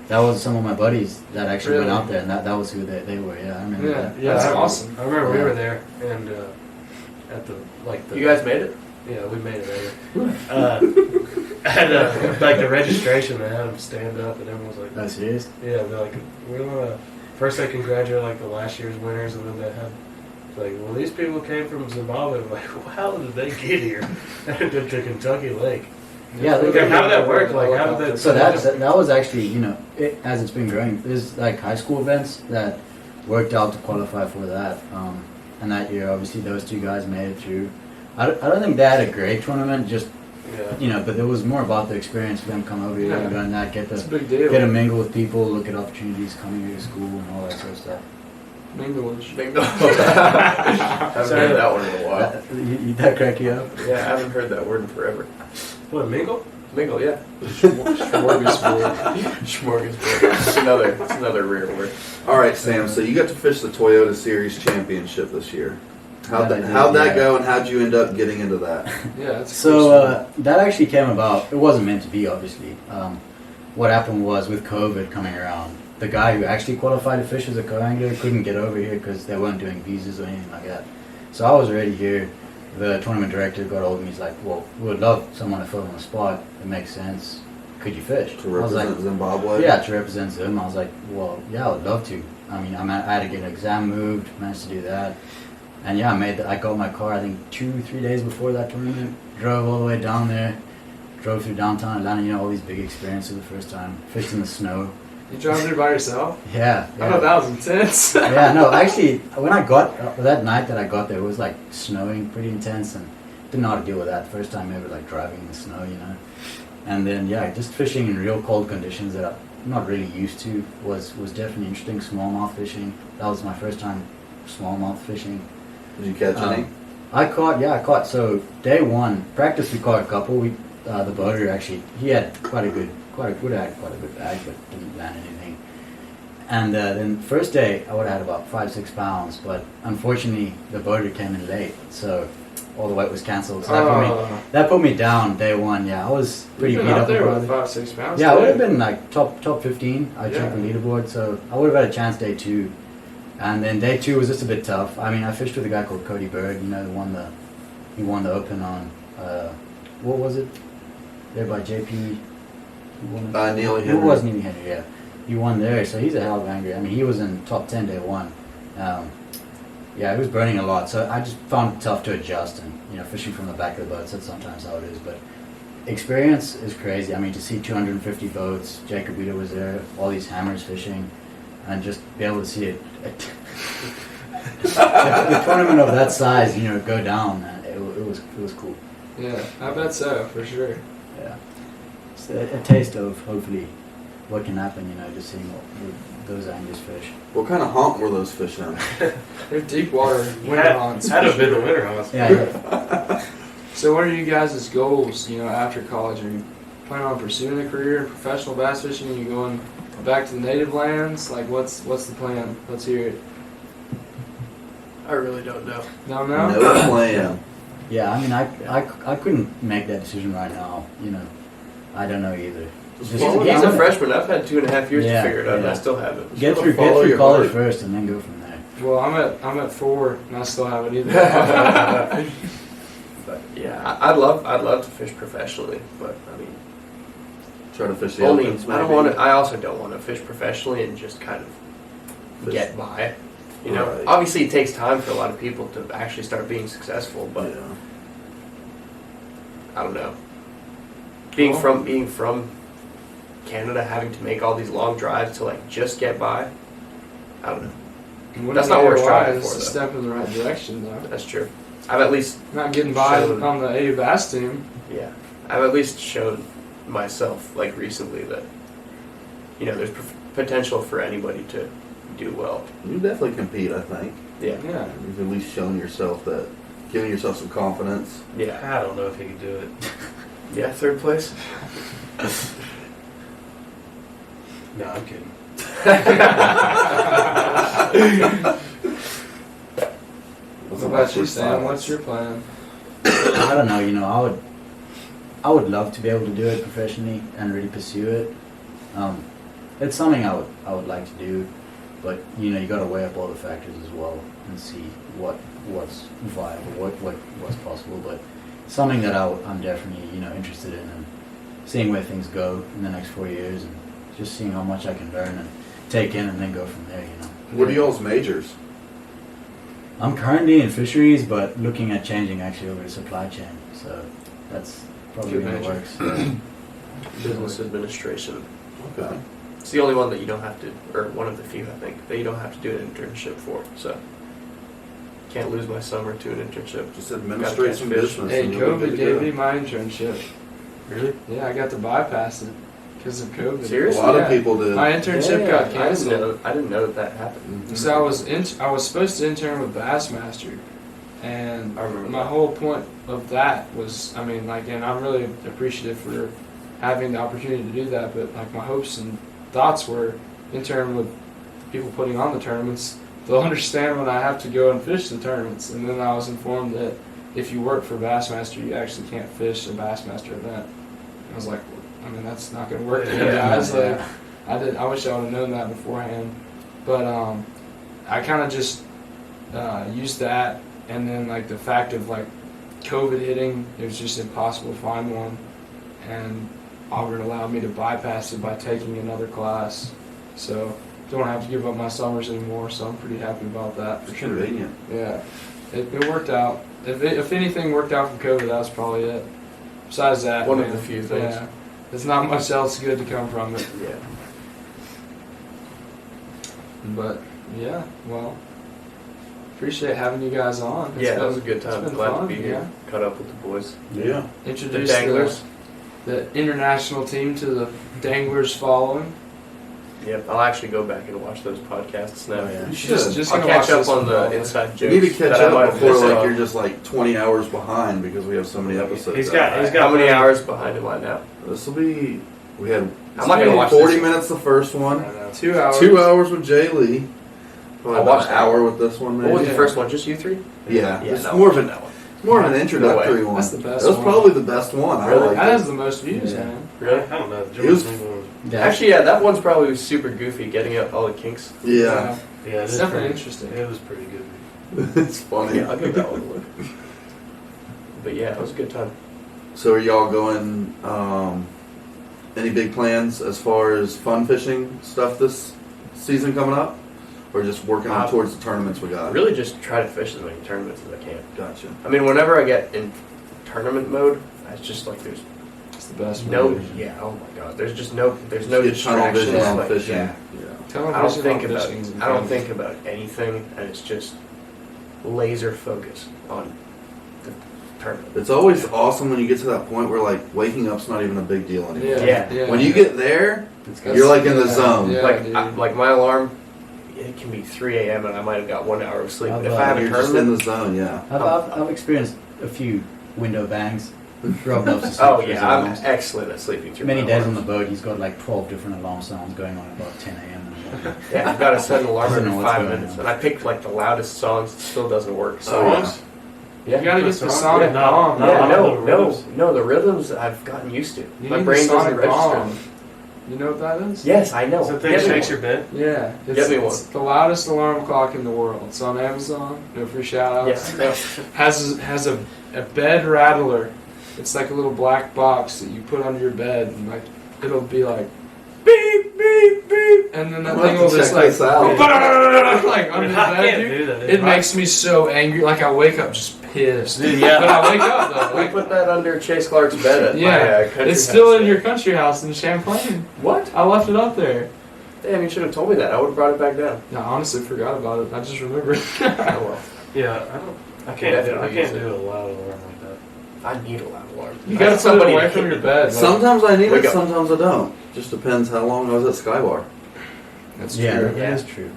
that was some of my buddies that actually went Really? out there, and that was who they were. Yeah, I remember Yeah, that. yeah, that's awesome. I remember we Yeah. were there and at the You guys made it? Yeah, we made it there. At like the registration, they had them stand up, and everyone was like, Oh, serious? "Yeah." They're like, "We want to." First, they congratulate like the last year's winners, and then they had like, "Well, these people came from Zimbabwe." I'm like, well, how did they get here to Kentucky Lake? Yeah, Like, how did that work? Like, how did that? So that was actually, you know, as it's been growing, there's like high school events that worked out to qualify for that. And that year, obviously, those 2 guys made it through. I don't think they had a great tournament, just, Yeah. you know, but it was more about the experience for them come over here and learn that, get It's a to big deal. mingle with people, look at opportunities coming here to school and all that sort of stuff. English. Bingo. I haven't heard that one in a while. That crack you up? Yeah, I haven't heard that word in forever. What, mingle? Mingle, yeah. Smorgasbord. Smorgasbord. It's another rare word. All right, Sam. So you got to fish the Toyota Series Championship this year. How'd That I did, that yeah. go, and how'd you end up getting into that? Yeah, it's a So cool story. that actually came about. It wasn't meant to be, obviously. What happened was with COVID coming around, the guy who actually qualified to fish as a co-angler couldn't get over here because they weren't doing visas or anything like that. So I was already here. The tournament director got hold of me. He's like, "Well, we would love someone to fill on the spot. It makes sense. Could you fish?" To I was like, represent Zimbabwe? "Yeah, to represent Zim." I was like, "Well, yeah, I would love to. I mean, I had to get an exam moved, managed to do that, and yeah, I got my car. I think 2-3 days before that tournament. Drove all the way down there. Drove through downtown Atlanta. You know, all these big experiences the first time. Fished in the snow. You drove through by yourself? Yeah. I thought that was intense. Yeah, no, actually, when I got, that night that I got there, it was like snowing pretty intense and didn't know how to deal with that. First time ever like driving in the snow, you know. And then, yeah, just fishing in real cold conditions that I'm not really used to was definitely interesting. Smallmouth fishing. That was my first time smallmouth fishing. Did you catch any? I caught. So day one, practice we caught a couple. the boater actually, he had quite a good bag, but didn't land anything. And then first day, I would have had about 5-6 pounds, but unfortunately, the boater came in late, so all the weight was cancelled. So that put me down day one. Yeah, I was pretty beat up there about with it. 5-6 pounds. Yeah, I would have been like top 15. I Yeah. checked the leaderboard, so I would have had a chance day 2. And then day 2 was just a bit tough. I mean, I fished with a guy called Cody Bird. You know, he won the Open on what was it? There by JP. Who won it? Neely Who Henry. was Neely Henry? Yeah, he won there. So he's a hell of an angler. I mean, he was in top 10 day 1. Yeah, it was burning a lot, so I just found it tough to adjust, and fishing from the back of the boat, that's sometimes how it is. But experience is crazy. I mean, to see 250 boats, Jacob Wheeler was there, all these hammers fishing, and just be able to see it, a tournament of that size, go down. It was cool. Yeah, I bet so, for sure. Yeah, it's a taste of hopefully what can happen. Just seeing those anglers fish. What kind of haunt were those fish in? They're deep water winter hunts. Had to have been the winter hunts. Yeah. So what are you guys' goals, after college? Are you planning on pursuing a career in professional bass fishing? Are you going back to the native lands? Like, what's the plan? Let's hear it. I really don't know. Don't know? No plan. Yeah, I mean, I couldn't make that decision right now. I don't know either. Just Well, get he's a through- freshman. I've had 2.5 years Yeah, to figure it out, and I yeah. still haven't. Get Just through follow your college heart. first, and then go from there. Well, I'm at 4, and I still haven't either. But yeah, I'd love to fish professionally, but I mean, Try to fish the only opens, I don't maybe. want to. I also don't want to fish professionally and just kind of Fish. get by. Right. Obviously it takes time for a lot of people to actually start being successful, but Yeah. I don't know. Being from Canada, having to make all these long drives to like just get by, I don't know. Wouldn't That's be not what we're otherwise, striving it's for, a though. step in the right direction, though. That's true. I've at least Not getting by Shown. on the AU Bass team. I've at least showed myself like recently that there's potential for anybody to do well. You definitely compete, I think. Yeah. Yeah. You've at least shown yourself that, giving yourself some confidence. Yeah. I don't know if he could do it. Yeah. 3rd place. No, I'm kidding. What about you, Sam? What's your plan? I don't know. I would love to be able to do it professionally and really pursue it. It's something I would like to do, but you got to weigh up all the factors as well and see what's viable, what's possible. But something that I'm definitely interested in, and seeing where things go in the next 4 years, and just seeing how much I can learn and take in, and then go from there. What are y'all's majors? I'm currently in fisheries, but looking at changing actually over to supply chain. So that's probably Good in the major. works. Business administration. Okay. It's the only one that you don't have to, or one of the few I think that you don't have to do an internship for. So can't lose my summer to an internship. Just administrate some business. Hey, and you'll be COVID good to gave go. me my internship. Really? Yeah, I got to bypass it because of COVID. A Seriously? lot Yeah. of people did. My internship got canceled. I didn't know that happened. Mhm. So I was supposed to intern with Bassmaster, and I remember my that. whole point of that was, and I'm really appreciative for having the opportunity to do that. But like my hopes and thoughts were intern with people putting on the tournaments. They'll understand when I have to go and fish the tournaments. And then I was informed that if you work for Bassmaster, you actually can't fish a Bassmaster event. I was like, that's not going to work for you guys. Like, I wish I would have known that beforehand. But I kind of just used that, and then like the fact of like COVID hitting, it was just impossible to find one, and Auburn allowed me to bypass it by taking another class. So don't have to give up my summers anymore. So I'm pretty happy about that. It's convenient. Yeah, it worked out. If anything worked out from COVID, that was probably it. Besides that, One of the few things. Yeah, there's not much else good to come from it. Yeah. But yeah, well, appreciate having you guys on. It's Yeah, that been- was a good it's time. been Glad fun, to be here. Caught up with the boys. Yeah. The Introduce Danglers. the international team to the Danglers following. Yep, I'll actually go back and watch those podcasts now. Oh, yeah. You should. Just I'll gonna catch watch up this on one, the probably. inside You jokes. need to catch that I might up have before missed like on. you're just like 20 hours behind because we have so many episodes. He's out. got How many plenty. hours behind am I now? This will be. We had I'm not gonna watch 40 this. minutes the first I one. know. 2 hours. 2 hours with Jay Lee. Probably I'll about watch an that. hour with this one. Maybe. What was the Yeah. first one? Just you three? Yeah, Yeah, it's no, more of an that one. more of an introductory No one. That's the best That was one. probably the best one. I Really? like That it. has the most views, Yeah. man. Really? I don't know. It was- Yeah. Actually, yeah, that one's probably super goofy, getting up all the kinks. Yeah, Yeah, It's definitely interesting. It was pretty good. it's funny. Yeah, I'll give that one a look. But yeah, it was a good time. So are y'all going? Any big plans as far as fun fishing stuff this season coming up, or just working on towards the tournaments we I got? really just try to fish as many tournaments as I can. Gotcha. I mean, whenever I get in tournament mode, it's just like there's It's the best no, one. yeah, oh my god, there's no Just get tunnel distractions. vision on Like, fishing. yeah. Yeah. Tunnel I don't vision think on about fishing is I don't incredible. think about anything, and it's just laser focus on the tournament. It's always awesome when you get to that point where like waking up's not even a big deal anymore. Yeah. When you get there, It's you're like in the zone. Yeah, like dude. like my alarm, it can be 3 a.m. and I might have got 1 hour of sleep. How But if about I have a You're just in tournament, the zone. Yeah. I've experienced a few window bangs. Rob loves to sleep oh through his yeah, I'm alarms. excellent at sleeping through Many my days on alarms. the boat, he's got like 12 different alarm sounds going on at about 10 a.m. in the morning. Yeah, I've got to set an alarm Doesn't every know what's 5 going minutes, on. and I picked like the loudest songs. It still doesn't work. So Songs? yeah, You gotta get the Sonic sonic bomb. bomb. yeah, No, no, the rhythms I've gotten used to. You My need brain the doesn't sonic register. bomb. You know what that is? Yes, I know. Is that thing Get me shakes one. your bed? Yeah. Get me It's the loudest alarm clock in the world. It's on Amazon. No free shout outs. Yeah, no. Has a bed rattler. It's like a little black box that you put under your bed, and like it'll be like beep beep beep, and then that I'm thing gonna will have to just check like this out. like under the I bed, can't dude. do that. It makes me so angry. Like I wake up just pissed. Dude, yeah. But I wake up though. We Like, put that under Chase Clark's bed at my yeah, country it's still house. in your country house in Champlain. What? I left it up there. Damn, you should have told me that. I would have brought it back down. No, I honestly forgot about it. I just remembered. Oh well. Yeah, I can't definitely use it. do a loud alarm like that. I need a loud alarm. You gotta put it away from your bed. Like, Sometimes I need Wake it. up. Sometimes I don't. Just depends how long I was at Skybar. that's Yeah, true. that Yeah. is true.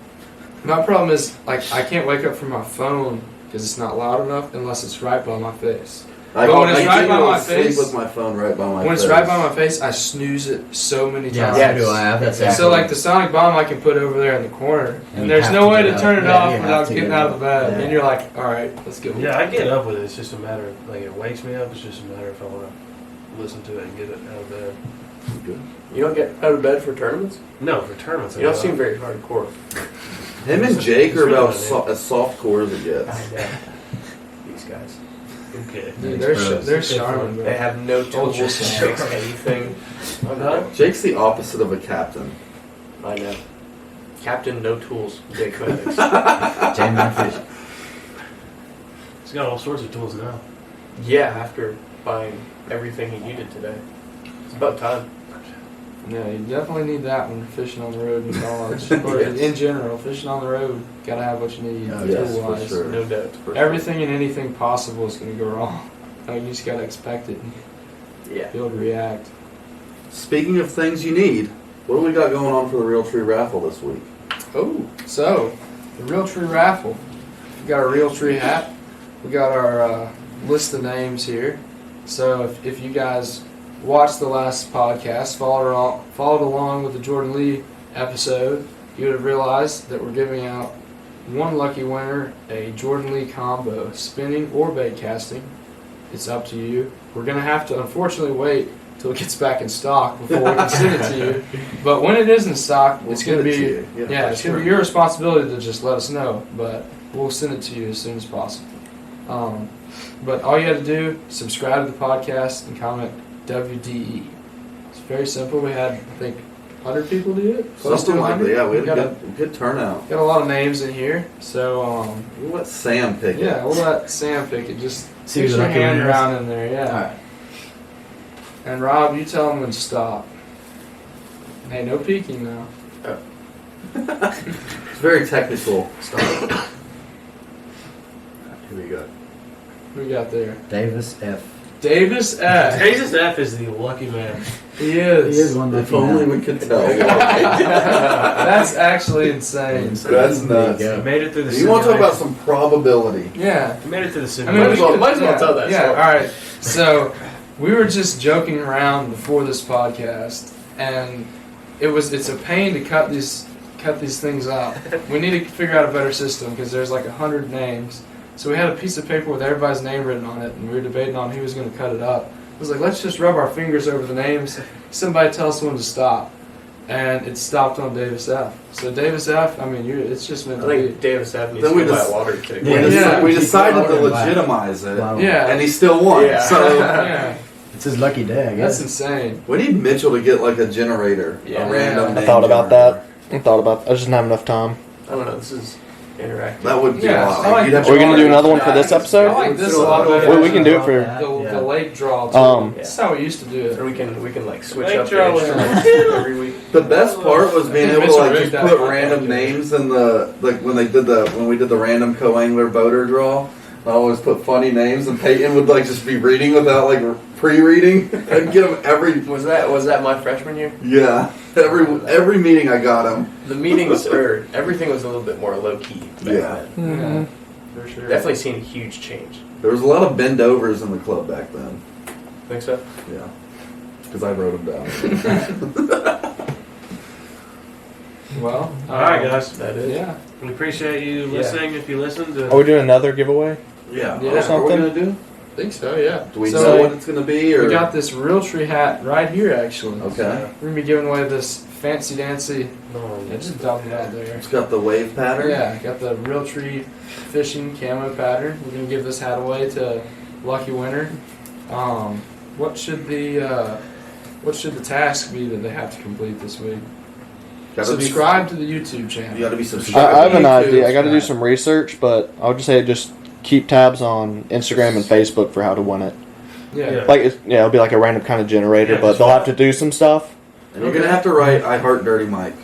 My problem is like I can't wake up from my phone because it's not loud enough unless it's right by my face. I, But when it's I right by generally my sleep face- with my phone right by my When face. it's right by my face, I snooze it so many Yeah, times. so do I. I have that same So like the sonic bomb I can put over there in the corner, And and you there's have no to way get to up. turn it Yeah, off you have without to getting get out of the up. bed. Yeah. And you're like, all right, let's go. Yeah, I get up with it. It's just a matter of, like, it wakes me up. It's just a matter if I want to listen to it and get it out of bed. Good. You don't get out of bed for tournaments? No, for tournaments. You don't seem very hardcore. Him and Jake It's are really about not as soft core as it gets. know. These guys. Okay. Dude, Bros. they're charming, They bro. have no tools to Ultrasound. fix anything. Huh? Jake's the opposite of a captain. I know. Captain, no tools. Jake Benedict's. J-Man fish. He's got all sorts of tools now. Yeah, after buying everything he needed today. It's about time. Yeah, you definitely need that when you're fishing on the road in college. Or Yes. in general, fishing on the road, gotta have what you need Oh, yes, for tool-wise. sure. No doubt. Everything and anything possible is gonna go wrong. Like, you just gotta expect it and Yeah. be able to react. Speaking of things you need, what do we got going on for the Real Tree Raffle this week? Oh, so the Real Tree Raffle. We got our Real Tree hat. We got our list of names here. So if you guys watched the last podcast, followed along with the Jordan Lee episode, you would have realized that we're giving out one lucky winner a Jordan Lee combo, spinning or bait casting. It's up to you. We're gonna have to unfortunately wait till it gets back in stock before we can send it to you. But when it is in stock, We'll it's gonna send it be to you. yeah, for it's gonna sure. be your responsibility to just let us know. But we'll send it to you as soon as possible. But all you have to do, subscribe to the podcast and comment WDE. It's very simple. We had, I think, 100 people do it. Close to Something like that. 100. Yeah, we had got a good turnout. got a lot of names in here. So We'll let Sam pick it. yeah, we'll let Sam pick it. Just See stick who the your lucky hand winner is. around in there. Yeah. Alright. And Rob, you tell him when to stop. Hey, no peeking now. It's very technical stuff. Here we go. Who we got there? Davis F. Davis F. Davis F is the lucky man. He is. He is one If lucky only man. we could tell. That's actually insane. That's There nuts. you He go. made it through the You want to talk about simulation. some probability? Yeah. He made it through the I mean, simulation. Might as well tell that Yeah, story. all right. So we were just joking around before this podcast, and it's a pain to cut these things out. We need to figure out a better system because there's like 100 names. So we had a piece of paper with everybody's name written on it, and we were debating on who was going to cut it up. I was like, let's just rub our fingers over the names. Somebody tell us when to stop, and it stopped on Davis F. So Davis F. I mean, it's just meant I to be. think Davis F needs Then to we go buy just- a water kick. Yeah. We decided to Keep going back. legitimize it, Wow. Yeah. and he still won. Yeah. So Yeah, It's his lucky day, I that's guess. insane. we need Mitchell to get like a generator. Yeah. A random I name thought about generator. I thought about that. I just didn't have enough time. I don't know. This is interactive. That would be Yeah, a lot. I like You'd have that. Are we gonna do to- another one for this episode? I like this a lot better. Well, we can do it for- The lake draw too. Um, That's how we used to do Or it. we can like switch Make up sure I the was- instruments every week. The best part was being Yeah, able to Mitchell like rigged just that put podcast. random names in the like when we did the random co-angler boater draw. I always put funny names, and Peyton would like just be reading without like pre-reading. I'd get him every Was that my freshman year? every meeting I got him. The meetings or everything was a little bit more low key back Yeah. then. Yeah, for sure. Definitely seen a huge change. There was a lot of bend overs in the club back then. Think so? Yeah, because I wrote them down. Well, All right, guys. That is. Yeah. We appreciate you listening. If you listened, Are we doing another giveaway? Yeah. Yeah. What are we Something? gonna do? I think so, yeah. Do we So, know what it's gonna be, or We got this Realtree hat right here, actually. okay? We're going to be giving away this fancy dancy. no, I just dumped it out there. It's got the wave pattern. Yeah, got the Realtree fishing camo pattern. We're going to give this hat away to lucky winner. What should the task be that they have to complete this week? Gotta be- Subscribe to the YouTube You channel. got to be subscribed. I have an to YouTube. idea. I got to do some research, but I would just say just keep tabs on Instagram and Facebook for how to win it. Yeah. Like, it'll be like a random kind of generator, Yeah, but just they'll have to do some stuff. And you're gonna have to write "I heart Dirty Mike."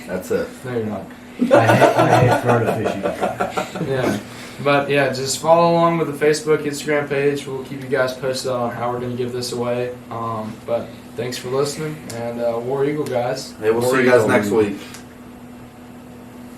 That's it. No, you're not. I hate Florida fishing. Yeah. But yeah, just follow along with the Facebook, Instagram page. We'll keep you guys posted on how we're going to give this away. But thanks for listening, and War Eagle, guys. Hey, we'll War see you guys Eagle. next week.